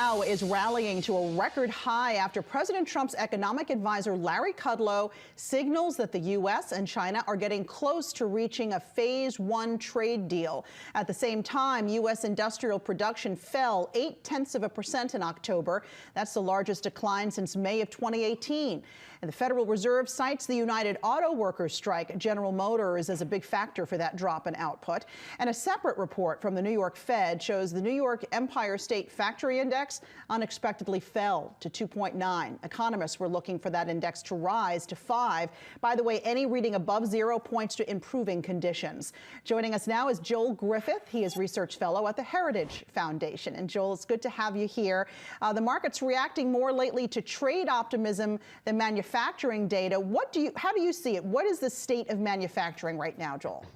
Dow is rallying to a record high after President Trump's economic advisor Larry Kudlow signals that the U.S. and China are getting close to reaching a phase one trade deal. At the same time, U.S. industrial production fell 0.8% in October. That's the largest decline since May of 2018. And the Federal Reserve cites the United Auto Workers strike. General Motors as a big factor for that drop in output. And a separate report from the New York Fed shows the New York Empire State Factory Index unexpectedly fell to 2.9. Economists were looking for that index to rise to 5. By the way, any reading above 0 points to improving conditions. Joining us now is Joel Griffith. He is research fellow at the Heritage Foundation. And Joel, it's good to have you here. The market's reacting more lately to trade optimism than manufacturing data. How do you see it? What is the state of manufacturing right now, Joel?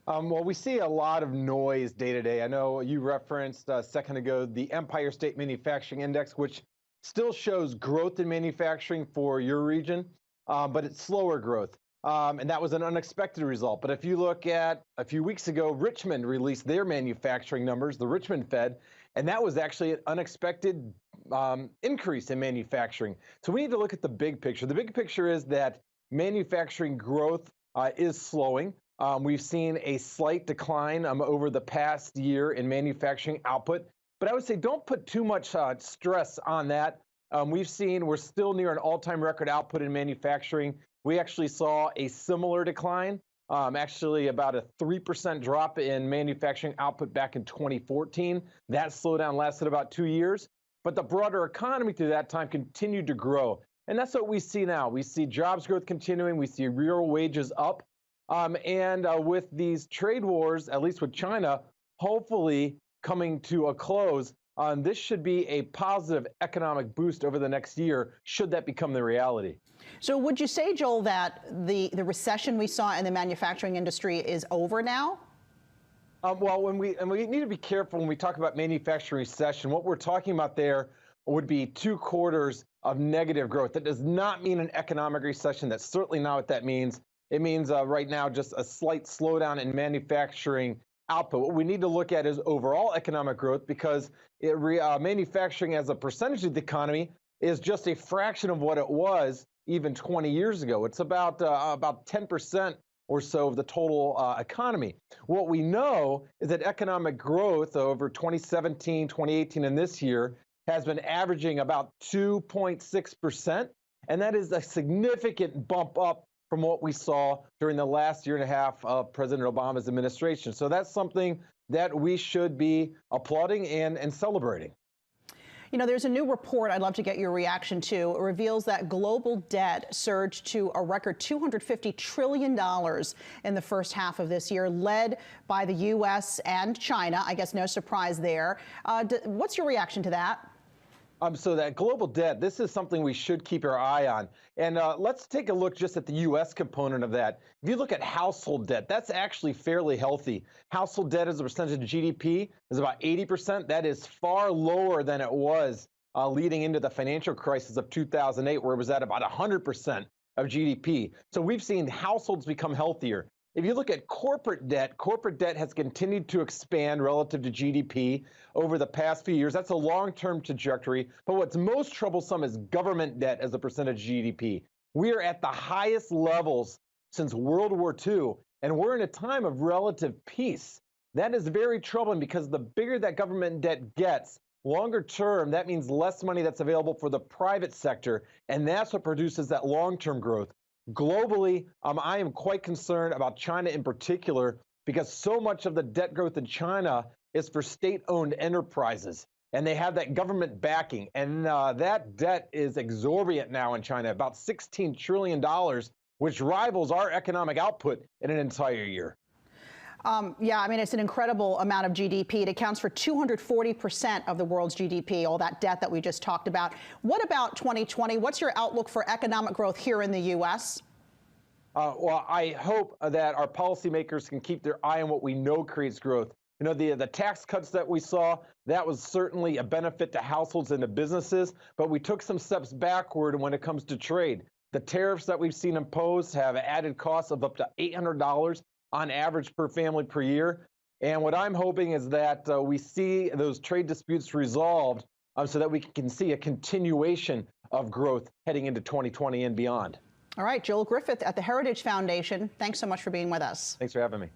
Well, we see a lot of noise day to day. I know you referenced a second ago the Empire State Manufacturing Index, which still shows growth in manufacturing for your region, but it's slower growth. And that was an unexpected result. But if you look at a few weeks ago, Richmond released their manufacturing numbers, the Richmond Fed, and that was actually an unexpected increase in manufacturing. So we need to look at the big picture. The big picture is that manufacturing growth is slowing. We've seen a slight decline over the past year in manufacturing output, but I would say don't put too much stress on that. We're still near an all-time record output in manufacturing. We actually saw a similar decline, actually about a 3% drop in manufacturing output back in 2014. That slowdown lasted about 2 years, but the broader economy through that time continued to grow. And that's what we see now. We see jobs growth continuing. We see real wages up. With these trade wars, at least with China, hopefully coming to a close, this should be a positive economic boost over the next year, should that become the reality. So would you say, Joel, that the recession we saw in the manufacturing industry is over now? Well, we need to be careful when we talk about manufacturing recession. What we're talking about there would be 2 quarters of negative growth. That does not mean an economic recession. That's certainly not what that means. It means right now just a slight slowdown in manufacturing output. What we need to look at is overall economic growth, because manufacturing as a percentage of the economy is just a fraction of what it was even 20 years ago. It's about 10% or so of the total economy. What we know is that economic growth over 2017, 2018, and this year has been averaging about 2.6%, and that is a significant bump up from what we saw during the last year and a half of President Obama's administration. So that's something that we should be applauding and celebrating. You know, there's a new report I'd love to get your reaction to. It reveals that global debt surged to a record $250 trillion in the first half of this year, led by the U.S. and China. I guess no surprise there. What's your reaction to that? So that global debt, this is something we should keep our eye on. And let's take a look just at the U.S. component of that. If you look at household debt, that's actually fairly healthy. Household debt as a percentage of GDP is about 80%. That is far lower than it was leading into the financial crisis of 2008, where it was at about 100% of GDP. So we've seen households become healthier. If you look at corporate debt has continued to expand relative to GDP over the past few years. That's a long-term trajectory. But what's most troublesome is government debt as a percentage of GDP. We are at the highest levels since World War II, and we're in a time of relative peace. That is very troubling, because the bigger that government debt gets, longer term, that means less money that's available for the private sector, and that's what produces that long-term growth. Globally, I am quite concerned about China in particular, because so much of the debt growth in China is for state-owned enterprises, and they have that government backing. And that debt is exorbitant now in China, about $16 trillion, which rivals our economic output in an entire year. Yeah, I mean, it's an incredible amount of GDP. It accounts for 240% of the world's GDP, all that debt that we just talked about. What about 2020? What's your outlook for economic growth here in the U.S.? Well, I hope that our policymakers can keep their eye on what we know creates growth. You know, the tax cuts that we saw, that was certainly a benefit to households and to businesses, but we took some steps backward when it comes to trade. The tariffs that we've seen imposed have added costs of up to $800 on average per family per year. And what I'm hoping is that we see those trade disputes resolved so that we can see a continuation of growth heading into 2020 and beyond. All right, Joel Griffith at the Heritage Foundation, thanks so much for being with us. Thanks for having me.